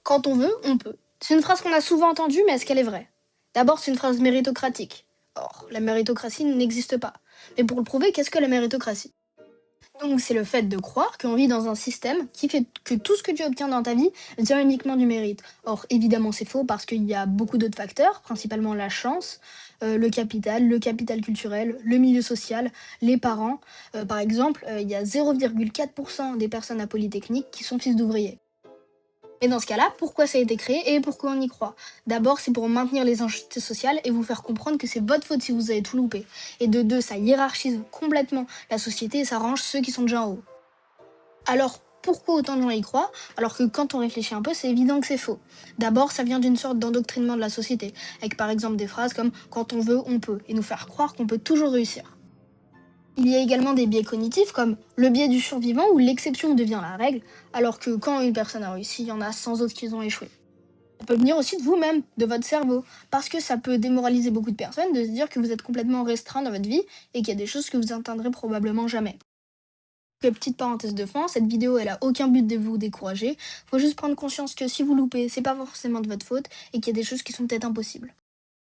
Quand on veut, on peut. C'est une phrase qu'on a souvent entendue, mais est-ce qu'elle est vraie? D'abord, c'est une phrase méritocratique. Or, la méritocratie n'existe pas. Mais pour le prouver, qu'est-ce que la méritocratie? Donc, c'est le fait de croire qu'on vit dans un système qui fait que tout ce que tu obtiens dans ta vie vient uniquement du mérite. Or, évidemment, c'est faux parce qu'il y a beaucoup d'autres facteurs, principalement la chance, le capital culturel, le milieu social, les parents. Par exemple, il y a 0,4% des personnes à Polytechnique qui sont fils d'ouvriers. Et dans ce cas-là, pourquoi ça a été créé et pourquoi on y croit? D'abord, c'est pour maintenir les injustices sociales et vous faire comprendre que c'est votre faute si vous avez tout loupé. Et de deux, ça hiérarchise complètement la société et ça range ceux qui sont déjà en haut. Alors, pourquoi autant de gens y croient? Alors que quand on réfléchit un peu, c'est évident que c'est faux. D'abord, ça vient d'une sorte d'endoctrinement de la société, avec par exemple des phrases comme «quand on veut, on peut», et nous faire croire qu'on peut toujours réussir. Il y a également des biais cognitifs comme le biais du survivant où l'exception devient la règle, alors que quand une personne a réussi, il y en a 100 autres qui ont échoué. Ça peut venir aussi de vous-même, de votre cerveau, parce que ça peut démoraliser beaucoup de personnes de se dire que vous êtes complètement restreint dans votre vie et qu'il y a des choses que vous n'atteindrez probablement jamais. Petite parenthèse de fin, cette vidéo elle a aucun but de vous décourager, faut juste prendre conscience que si vous loupez, c'est pas forcément de votre faute et qu'il y a des choses qui sont peut-être impossibles.